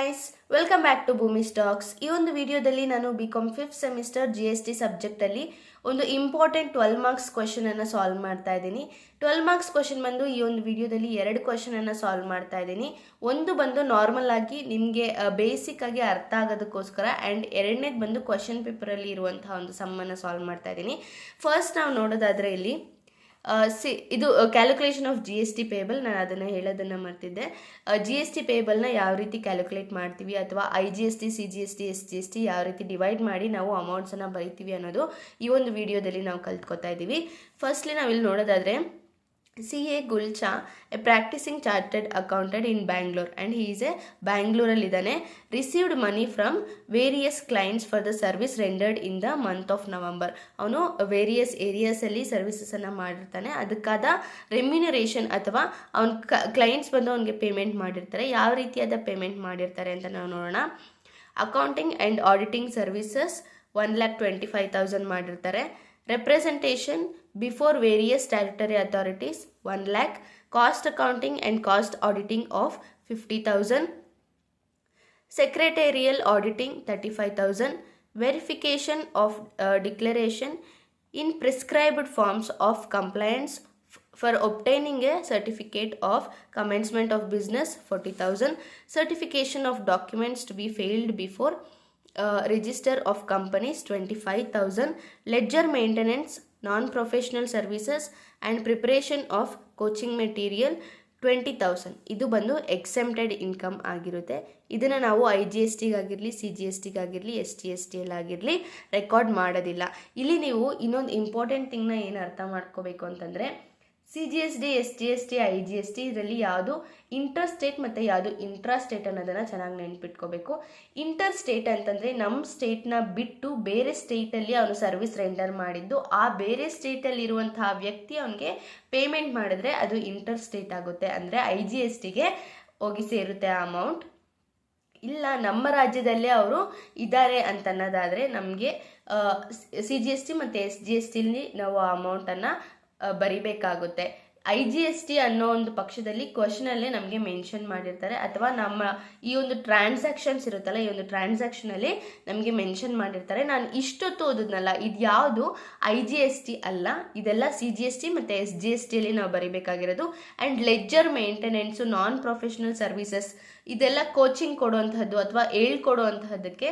Guys, welcome back to ಭೂಮಿ stocks. ಈ ಒಂದು ವಿಡಿಯೋದಲ್ಲಿ ನಾನು ಬಿಕಾಮ್ 5th ಸೆಮಿಸ್ಟರ್ GST ಸಬ್ಜೆಕ್ಟಲ್ಲಿ ಒಂದು ಇಂಪಾರ್ಟೆಂಟ್ 12 ಮಾರ್ಕ್ಸ್ ಕ್ವೆಶನ್ ಅನ್ನು ಸಾಲ್ವ್ ಮಾಡ್ತಾ ಇದ್ದೀನಿ. 12 ಮಾರ್ಕ್ಸ್ ಕ್ವೆಶನ್ ಬಂದು ಈ ಒಂದು ವಿಡಿಯೋದಲ್ಲಿ 2 ಕ್ವೆಶನ್ ಅನ್ನು ಸಾಲ್ವ್ ಮಾಡ್ತಾ ಇದ್ದೀನಿ. ಒಂದು ಬಂದು ನಾರ್ಮಲ್ ಆಗಿ ನಿಮಗೆ ಬೇಸಿಕ್ ಆಗಿ ಅರ್ಥ ಆಗೋದಕ್ಕೋಸ್ಕರ, ಆ್ಯಂಡ್ ಎರಡನೇದು ಬಂದು ಕ್ವೆಶನ್ ಪೇಪರಲ್ಲಿ ಇರುವಂತಹ ಒಂದು ಸಮ್ಮನ್ನು ಸಾಲ್ವ್ ಮಾಡ್ತಾ ಇದ್ದೀನಿ. ಫಸ್ಟ್ ನಾವು ನೋಡೋದಾದರೆ ಇಲ್ಲಿ ಇದು ಕ್ಯಾಲ್ಕುಲೇಷನ್ ಆಫ್ GST ಪೇಬಲ್. ನಾನು ಅದನ್ನು ಹೇಳೋದನ್ನು ಮರ್ತಿದ್ದೆ. GST ಪೇಬಲ್ನ ಯಾವ ರೀತಿ ಕ್ಯಾಲ್ಕುಲೇಟ್ ಮಾಡ್ತೀವಿ, ಅಥವಾ IGST, CGST, SGST ಯಾವ ರೀತಿ ಡಿವೈಡ್ ಮಾಡಿ ನಾವು ಅಮೌಂಟ್ಸನ್ನು ಬರೀತೀವಿ ಅನ್ನೋದು ಈ ಒಂದು ವಿಡಿಯೋದಲ್ಲಿ ನಾವು ಕಲ್ತ್ಕೊತಾ ಇದ್ದೀವಿ. ಫಸ್ಟ್ಲಿ ನಾವಿಲ್ಲಿ ನೋಡೋದಾದರೆ, CA Gulcha, a practicing chartered accountant in Bangalore, and he is a Bangalore-allidaane, received money from various clients for the service rendered in the month of November. ಅವನು ವೇರಿಯಸ್ ಏರಿಯಾಸಲ್ಲಿ ಸರ್ವಿಸಸನ್ನು ಮಾಡಿರ್ತಾನೆ, ಅದಕ್ಕಾದ ರೆಮ್ಯುನರೇಷನ್ ಅಥವಾ ಅವನ ಕ್ಲೈಂಟ್ಸ್ ಬಂದು ಅವನಿಗೆ payment ಮಾಡಿರ್ತಾರೆ. ಯಾವ ರೀತಿಯಾದ payment ಮಾಡಿರ್ತಾರೆ ಅಂತ ನಾವು ನೋಡೋಣ. ಅಕೌಂಟಿಂಗ್ ಆ್ಯಂಡ್ ಆಡಿಟಿಂಗ್ ಸರ್ವಿಸಸ್ 1,25,000 ಮಾಡಿರ್ತಾರೆ. Representation before various statutory authorities 1 lakh, cost accounting and cost auditing of 50,000, secretarial auditing 35,000, verification of declaration in prescribed forms of compliance for obtaining a certificate of commencement of business 40,000, certification of documents to be filed before register of companies 25,000, ledger maintenance, non-professional services and preparation of coaching material 20,000. ಇದು ಬಂದು exempted income ಆಗಿರುತ್ತೆ. ಇದನ್ನು ನಾವು IGSTಗಾಗಿರಲಿ, CGSTಗಾಗಿರಲಿ, SGSTಯಲ್ಲಾಗಿರಲಿ record ಮಾಡೋದಿಲ್ಲ. ಇಲ್ಲಿ ನೀವು ಇನ್ನೊಂದು important ಥಿಂಗ್ನ ಏನು ಅರ್ಥ ಮಾಡ್ಕೋಬೇಕು ಅಂತಂದರೆ, CGST, SGST, IGST ಇದರಲ್ಲಿ ಯಾವುದು ಇಂಟರ್ ಸ್ಟೇಟ್ ಮತ್ತು ಯಾವುದು ಇಂಟ್ರಾ ಸ್ಟೇಟ್ ಅನ್ನೋದನ್ನು ಚೆನ್ನಾಗಿ ನೆನ್ಪಿಟ್ಕೋಬೇಕು. ಇಂಟರ್ ಸ್ಟೇಟ್ ಅಂತಂದರೆ ನಮ್ಮ ಸ್ಟೇಟ್ನ ಬಿಟ್ಟು ಬೇರೆ ಸ್ಟೇಟಲ್ಲಿ ಅವನು ಸರ್ವಿಸ್ ರೆಂಡರ್ ಮಾಡಿದ್ದು, ಆ ಬೇರೆ ಸ್ಟೇಟಲ್ಲಿ ಇರುವಂತಹ ವ್ಯಕ್ತಿ ಅವನಿಗೆ ಪೇಮೆಂಟ್ ಮಾಡಿದ್ರೆ ಅದು ಇಂಟರ್ ಸ್ಟೇಟ್ ಆಗುತ್ತೆ. ಅಂದರೆ IGSTಗೆ ಹೋಗಿ ಸೇರುತ್ತೆ ಆ ಅಮೌಂಟ್. ಇಲ್ಲ ನಮ್ಮ ರಾಜ್ಯದಲ್ಲೇ ಅವರು ಇದ್ದಾರೆ ಅಂತನ್ನೋದಾದರೆ ನಮಗೆ CGST ಮತ್ತು SGSTಲಿ ನಾವು ಆ ಅಮೌಂಟನ್ನು ಬರಿಬೇಕಾಗುತ್ತೆ. IGST ಅನ್ನೋ ಒಂದು ಪಕ್ಷದಲ್ಲಿ ಕ್ವಶನಲ್ಲೇ ನಮಗೆ ಮೆನ್ಷನ್ ಮಾಡಿರ್ತಾರೆ, ಅಥವಾ ನಮ್ಮ ಈ ಒಂದು ಟ್ರಾನ್ಸಾಕ್ಷನ್ಸ್ ಇರುತ್ತಲ್ಲ, ಈ ಒಂದು ಟ್ರಾನ್ಸಾಕ್ಷನಲ್ಲಿ ನಮಗೆ ಮೆನ್ಷನ್ ಮಾಡಿರ್ತಾರೆ. ನಾನು ಇಷ್ಟೊತ್ತು ಓದಿದ್ನಲ್ಲ, ಇದು ಯಾವುದು IGST ಅಲ್ಲ, ಇದೆಲ್ಲ CGST ಮತ್ತು SGSTಯಲ್ಲಿ ನಾವು ಬರಿಬೇಕಾಗಿರೋದು. And ledger maintenance, non professional services ಇದೆಲ್ಲ ಕೋಚಿಂಗ್ ಕೊಡುವಂತಹದ್ದು ಅಥವಾ ಹೇಳ್ಕೊಡುವಂತಹದ್ದಕ್ಕೆ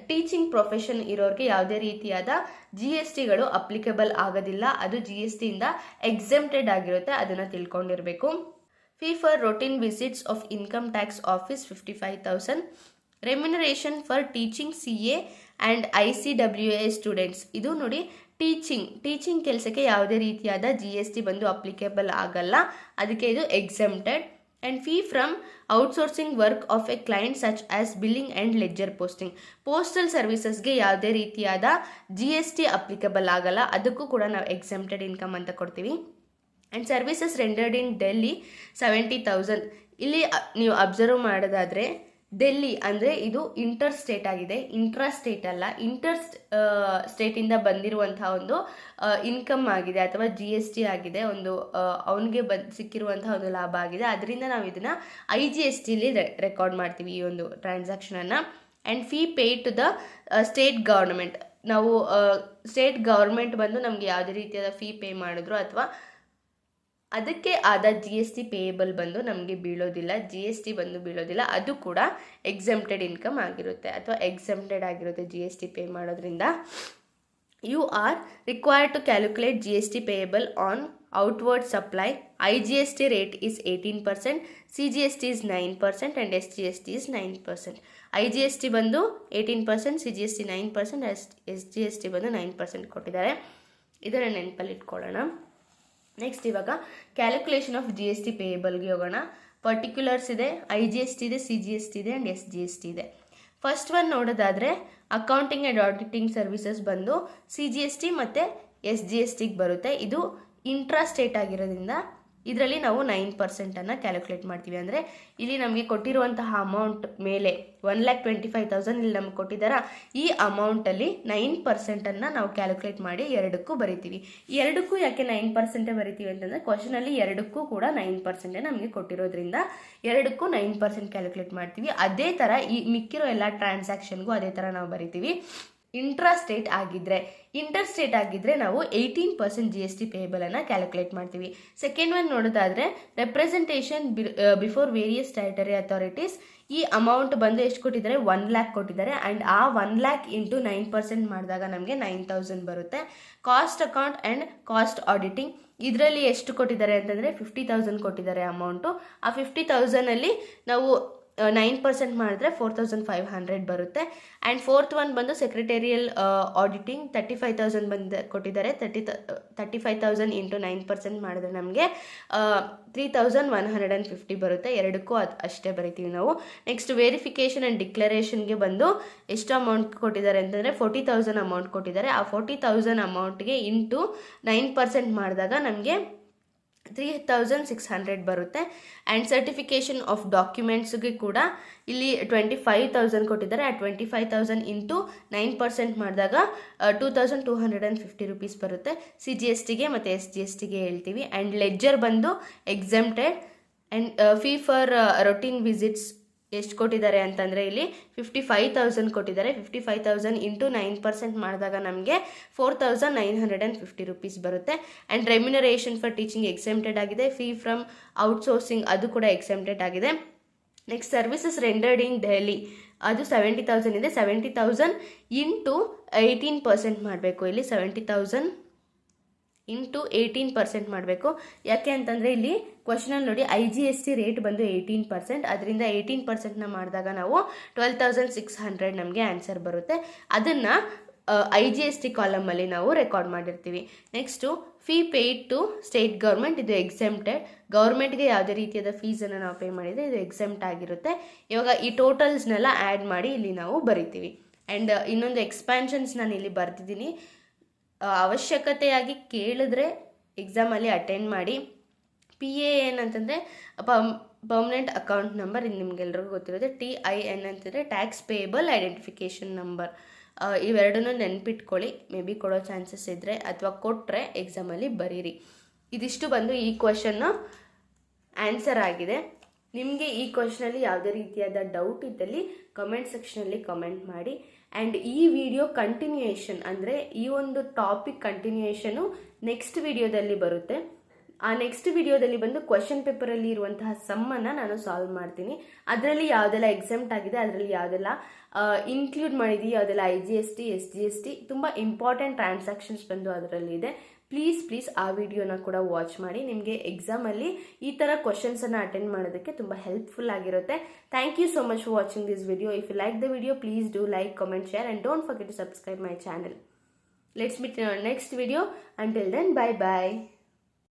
ಟೀಚಿಂಗ್ ಪ್ರೊಫೆಷನ್ ಇರೋರಿಗೆ ಯಾವುದೇ ರೀತಿಯಾದ GSTಗಳು ಅಪ್ಲಿಕಬಲ್ ಆಗೋದಿಲ್ಲ. ಅದು GSTಯಿಂದ ಎಕ್ಸೆಂಪ್ಟೆಡ್ ಆಗಿರುತ್ತೆ, ಅದನ್ನು ತಿಳ್ಕೊಂಡಿರಬೇಕು. Fee for routine visits of income tax office 55,000. Remuneration for teaching CA and ICWA students. ಇದು ನೋಡಿ, ಟೀಚಿಂಗ್ ಕೆಲಸಕ್ಕೆ ಯಾವುದೇ ರೀತಿಯಾದ GST ಬಂದು ಅಪ್ಲಿಕೇಬಲ್ ಆಗಲ್ಲ, ಅದಕ್ಕೆ ಇದು exempted. And fee from outsourcing work of a client such as billing and ledger posting. Postal ಸರ್ವಿಸಸ್ಗೆ ಯಾವುದೇ ರೀತಿಯಾದ GST ಅಪ್ಲಿಕಬಲ್ ಆಗಲ್ಲ, ಅದಕ್ಕೂ ಕೂಡ ನಾವು ಎಕ್ಸೆಂಪ್ಟೆಡ್ ಇನ್ಕಮ್ ಅಂತ ಕೊಡ್ತೀವಿ. ಆ್ಯಂಡ್ ಸರ್ವಿಸಸ್ ರೆಂಡರ್ಡ್ ಇನ್ ಡೆಲ್ಲಿ 70,000. ಇಲ್ಲಿ ನೀವು ಅಬ್ಸರ್ವ್ ಮಾಡೋದಾದರೆ, ಡೆಲ್ಲಿ ಅಂದರೆ ಇದು ಇಂಟರ್ ಸ್ಟೇಟ್ ಆಗಿದೆ, ಇಂಟ್ರಾ ಸ್ಟೇಟ್ ಅಲ್ಲ. ಇಂಟರ್ ಸ್ಟೇಟಿಂದ ಬಂದಿರುವಂತಹ ಒಂದು ಇನ್ಕಮ್ ಆಗಿದೆ ಅಥವಾ GST ಆಗಿದೆ, ಒಂದು ಅವನಿಗೆ ಸಿಕ್ಕಿರುವಂತಹ ಒಂದು ಲಾಭ ಆಗಿದೆ. ಅದರಿಂದ ನಾವು ಇದನ್ನು IGSTಲಿ ರೆಕಾರ್ಡ್ ಮಾಡ್ತೀವಿ ಈ ಒಂದು ಟ್ರಾನ್ಸಾಕ್ಷನನ್ನು. And fee pay to the state government. ನಾವು ಸ್ಟೇಟ್ ಗೌರ್ಮೆಂಟ್ ಬಂದು ನಮಗೆ ಯಾವುದೇ ರೀತಿಯಾದ ಫೀ ಪೇ ಮಾಡಿದ್ರು ಅಥವಾ ಅದಕ್ಕೆ ಆದ GST ಪೇಯಬಲ್ ಬಂದು ನಮಗೆ ಬೀಳೋದಿಲ್ಲ, GST ಬಂದು ಬೀಳೋದಿಲ್ಲ, ಅದು ಕೂಡ ಎಕ್ಸೆಂಪ್ಟೆಡ್ ಇನ್ಕಮ್ ಆಗಿರುತ್ತೆ ಅಥವಾ ಎಕ್ಸೆಂಪ್ಟೆಡ್ ಆಗಿರುತ್ತೆ GST ಪೇ ಮಾಡೋದ್ರಿಂದ. You are required to calculate GST payable on outward supply. IGST rate is 18%, CGST is 9% and SGST is 9%. IGST ಬಂದು 18%, CGST 9%, SGST ಬಂದು 9% ಕೊಟ್ಟಿದ್ದಾರೆ. ಇದನ್ನು ನೆನಪಲ್ಲಿ ಇಟ್ಕೊಳ್ಳೋಣ. ನೆಕ್ಸ್ಟ್ ಇವಾಗ ಕ್ಯಾಲ್ಕುಲೇಷನ್ ಆಫ್ GST ಪೇಯಬಲ್ಗೆ ಹೋಗೋಣ. ಪರ್ಟಿಕ್ಯುಲರ್ಸ್ ಇದೆ, IGST ಇದೆ, CGST ಇದೆ ಆ್ಯಂಡ್ SGST ಇದೆ. ಫಸ್ಟ್ ಒನ್ ನೋಡೋದಾದರೆ, ಅಕೌಂಟಿಂಗ್ ಆ್ಯಂಡ್ ಆಡಿಟಿಂಗ್ ಸರ್ವಿಸಸ್ ಬಂದು CGST ಮತ್ತು SGSTಗೆ ಬರುತ್ತೆ. ಇದು ಇಂಟ್ರಾ ಸ್ಟೇಟ್ ಆಗಿರೋದ್ರಿಂದ ಇದರಲ್ಲಿ ನಾವು 9% ಕ್ಯಾಲ್ಕುಲೇಟ್ ಮಾಡ್ತೀವಿ. ಅಂದರೆ ಇಲ್ಲಿ ನಮಗೆ ಕೊಟ್ಟಿರುವಂತಹ ಅಮೌಂಟ್ ಮೇಲೆ 1,25,000 ಇಲ್ಲಿ ನಮ್ಗೆ ಕೊಟ್ಟಿದ್ದಾರ, ಈ ಅಮೌಂಟಲ್ಲಿ 9% ನಾವು ಕ್ಯಾಲ್ಕುಲೇಟ್ ಮಾಡಿ ಎರಡಕ್ಕೂ ಬರಿತೀವಿ. ಎರಡಕ್ಕೂ ಯಾಕೆ 9% ಬರಿತೀವಿ ಅಂತಂದರೆ ಕ್ವಶನಲ್ಲಿ ಎರಡಕ್ಕೂ ಕೂಡ 9% ನಮಗೆ ಕೊಟ್ಟಿರೋದ್ರಿಂದ ಎರಡಕ್ಕೂ 9% ಕ್ಯಾಲ್ಕುಲೇಟ್ ಮಾಡ್ತೀವಿ. ಅದೇ ಥರ ಈ ಮಿಕ್ಕಿರೋ ಎಲ್ಲ ಟ್ರಾನ್ಸಾಕ್ಷನ್ಗೂ ಅದೇ ಥರ ನಾವು ಬರಿತೀವಿ. ಇಂಟ್ರಾಸ್ಟೇಟ್ ಆಗಿದ್ರೆ ನಾವು 18% GST ಪೇಬಲ್ ಅನ್ನು ಕ್ಯಾಲ್ಕುಲೇಟ್ ಮಾಡ್ತೀವಿ. ಸೆಕೆಂಡ್ ಒನ್ ನೋಡೋದಾದ್ರೆ representation before various statutory authorities. ಈ ಅಮೌಂಟ್ ಬಂದು ಎಷ್ಟು ಕೊಟ್ಟಿದ್ದಾರೆ, 1 lakh ಕೊಟ್ಟಿದ್ದಾರೆ. ಆ್ಯಂಡ್ ಆ 1 lakh ಇಂಟು 9% ಮಾಡಿದಾಗ ನಮಗೆ 9,000 ಬರುತ್ತೆ. Cost account and cost auditing ಇದರಲ್ಲಿ ಎಷ್ಟು ಕೊಟ್ಟಿದ್ದಾರೆ ಅಂತಂದರೆ 50,000 ಕೊಟ್ಟಿದ್ದಾರೆ ಅಮೌಂಟು. ಆ 50,000ಅಲ್ಲಿ ನಾವು 9% ಮಾಡಿದ್ರೆ 4,500 ಬರುತ್ತೆ. ಆ್ಯಂಡ್ ಫೋರ್ತ್ ಒನ್ ಬಂದು ಸೆಕ್ರೆಟೇರಿಯಲ್ ಆಡಿಟಿಂಗ್ 35,000 ಕೊಟ್ಟಿದ್ದಾರೆ. 35,000 ಇಂಟು 9% ಮಾಡಿದ್ರೆ ನಮಗೆ 3,150 ಬರುತ್ತೆ. ಎರಡಕ್ಕೂ ಅಷ್ಟೇ ಬರಿತೀವಿ ನಾವು. ನೆಕ್ಸ್ಟ್ ವೆರಿಫಿಕೇಷನ್ ಆ್ಯಂಡ್ ಡಿಕ್ಲರೇಷನ್ಗೆ ಬಂದು ಎಷ್ಟು ಅಮೌಂಟ್ ಕೊಟ್ಟಿದ್ದಾರೆ ಅಂತಂದರೆ 40,000 ಅಮೌಂಟ್ ಕೊಟ್ಟಿದ್ದಾರೆ. ಆ 40,000 ಅಮೌಂಟ್ಗೆ ಇಂಟು 9% ಮಾಡಿದಾಗ ನಮಗೆ 3,600 ಬರುತ್ತೆ. ಆ್ಯಂಡ್ ಸರ್ಟಿಫಿಕೇಷನ್ ಆಫ್ ಡಾಕ್ಯುಮೆಂಟ್ಸ್ಗೆ ಕೂಡ ಇಲ್ಲಿ 25,000 ಕೊಟ್ಟಿದ್ದಾರೆ. ಆ 25,000 ಇಂಟು 9% ಮಾಡಿದಾಗ 2,250 ರೂಪೀಸ್ ಬರುತ್ತೆ. CGSTಗೆ ಮತ್ತು SGSTಗೆ ಹೇಳ್ತೀವಿ. ಆ್ಯಂಡ್ ಲೆಡ್ಜರ್ ಬಂದು exempted. And fee for routine visits ಎಷ್ಟು ಕೊಟ್ಟಿದ್ದಾರೆ ಅಂತಂದರೆ ಇಲ್ಲಿ 55,000 ಕೊಟ್ಟಿದ್ದಾರೆ. 55,000 ಇಂಟು 9% ಮಾಡಿದಾಗ ನಮಗೆ 4,950 ರೂಪೀಸ್ ಬರುತ್ತೆ. And remuneration for teaching exempted ಆಗಿದೆ. ಫೀ ಫ್ರಮ್ ಔಟ್ಸೋರ್ಸಿಂಗ್ ಅದು ಕೂಡ ಎಕ್ಸೆಂಪ್ಟೆಡ್ ಆಗಿದೆ. ನೆಕ್ಸ್ಟ್ ಸರ್ವಿಸಸ್ ರೆಂಡರ್ಡ್ ಇನ್ ಡೆಲ್ಲಿ ಅದು 70,000 ಇದೆ. 70,000 ಇಂಟು 18% ಮಾಡಬೇಕು. ಇಲ್ಲಿ 70,000 ಇಂಟು 18% ಮಾಡಬೇಕು. ಯಾಕೆ ಅಂತಂದರೆ ಇಲ್ಲಿ ಕ್ವಶನಲ್ಲಿ ನೋಡಿ IGST ರೇಟ್ ಬಂದು 18%. ಅದರಿಂದ 18% ಮಾಡಿದಾಗ ನಾವು 12,600 ನಮಗೆ ಆನ್ಸರ್ ಬರುತ್ತೆ. ಅದನ್ನು IGST ಕಾಲಮಲ್ಲಿ ನಾವು ರೆಕಾರ್ಡ್ ಮಾಡಿರ್ತೀವಿ. Next fee paid to state government ಇದು ಎಕ್ಸೆಂಪ್ಟೆಡ್. ಗೌರ್ಮೆಂಟ್ಗೆ ಯಾವುದೇ ರೀತಿಯಾದ ಫೀಸನ್ನು ನಾವು ಪೇ ಮಾಡಿದರೆ ಇದು ಎಕ್ಸೆಂಪ್ಟ್ ಆಗಿರುತ್ತೆ. ಇವಾಗ ಈ ಟೋಟಲ್ಸ್ನೆಲ್ಲ ಆ್ಯಡ್ ಮಾಡಿ ಇಲ್ಲಿ ನಾವು ಬರಿತೀವಿ. ಆ್ಯಂಡ್ ಇನ್ನೊಂದು ಎಕ್ಸ್ಪ್ಯಾನ್ಷನ್ಸ್ ನಾನು ಇಲ್ಲಿ ಬರ್ತಿದ್ದೀನಿ. ಅವಶ್ಯಕತೆಯಾಗಿ ಕೇಳಿದ್ರೆ ಎಕ್ಸಾಮಲ್ಲಿ ಅಟೆಂಡ್ ಮಾಡಿ. PAN ಅಂತಂದರೆ ಪರ್ಮನೆಂಟ್ ಅಕೌಂಟ್ ನಂಬರ್, ಇದು ನಿಮಗೆಲ್ರಿಗೂ ಗೊತ್ತಿರುತ್ತೆ. TIN ಅಂತಂದರೆ ಟ್ಯಾಕ್ಸ್ ಪೇಯಬಲ್ ಐಡೆಂಟಿಫಿಕೇಷನ್ ನಂಬರ್. ಇವೆರಡನ್ನೂ ನೆನ್ಪಿಟ್ಕೊಳ್ಳಿ. ಮೇ ಬಿ ಕೊಡೋ ಚಾನ್ಸಸ್ ಇದ್ದರೆ ಅಥವಾ ಕೊಟ್ಟರೆ ಎಕ್ಸಾಮಲ್ಲಿ ಬರೀರಿ. ಇದಿಷ್ಟು ಬಂದು ಈ ಕ್ವಶನ್ನು ಆನ್ಸರ್ ಆಗಿದೆ. ನಿಮಗೆ ಈ ಕ್ವಶನಲ್ಲಿ ಯಾವುದೇ ರೀತಿಯಾದ ಡೌಟ್ ಇದ್ದಲ್ಲಿ ಕಮೆಂಟ್ ಸೆಕ್ಷನಲ್ಲಿ ಕಮೆಂಟ್ ಮಾಡಿ. ಆ್ಯಂಡ್ ಈ ವಿಡಿಯೋ ಕಂಟಿನ್ಯೂಯೇಷನ್ ಅಂದರೆ ಈ ಒಂದು ಟಾಪಿಕ್ ಕಂಟಿನ್ಯೂಯೇಷನು ನೆಕ್ಸ್ಟ್ ವಿಡಿಯೋದಲ್ಲಿ ಬರುತ್ತೆ. ಆ ನೆಕ್ಸ್ಟ್ ವಿಡಿಯೋದಲ್ಲಿ ಬಂದು ಕ್ವಶನ್ ಪೇಪರಲ್ಲಿ ಇರುವಂತಹ ಸಮ್ಮನ್ನು ನಾನು ಸಾಲ್ವ್ ಮಾಡ್ತೀನಿ. ಅದರಲ್ಲಿ ಯಾವುದೆಲ್ಲ ಎಕ್ಸೆಂಪ್ಟ್ ಆಗಿದೆ, ಅದರಲ್ಲಿ ಯಾವುದೆಲ್ಲ ಇನ್ಕ್ಲೂಡ್ ಮಾಡಿದ್ದೀವಿ, ಯಾವುದೆಲ್ಲ IGST SGST ತುಂಬ ಇಂಪಾರ್ಟೆಂಟ್ ಟ್ರಾನ್ಸಾಕ್ಷನ್ಸ್ ಬಂದು ಅದರಲ್ಲಿ ಇದೆ. ಪ್ಲೀಸ್ ಆ ವಿಡಿಯೋನ ಕೂಡ ವಾಚ್ ಮಾಡಿ. ನಿಮಗೆ ಎಕ್ಸಾಮಲ್ಲಿ ಈ ಥರ ಕ್ವಶನ್ಸನ್ನು ಅಟೆಂಡ್ ಮಾಡೋದಕ್ಕೆ ತುಂಬ ಹೆಲ್ಪ್ಫುಲ್ ಆಗಿರುತ್ತೆ. Thank you so much for watching this video. If you like the video please do like, comment, share and don't forget to subscribe my channel. Let's meet in our next video. Until then, bye bye.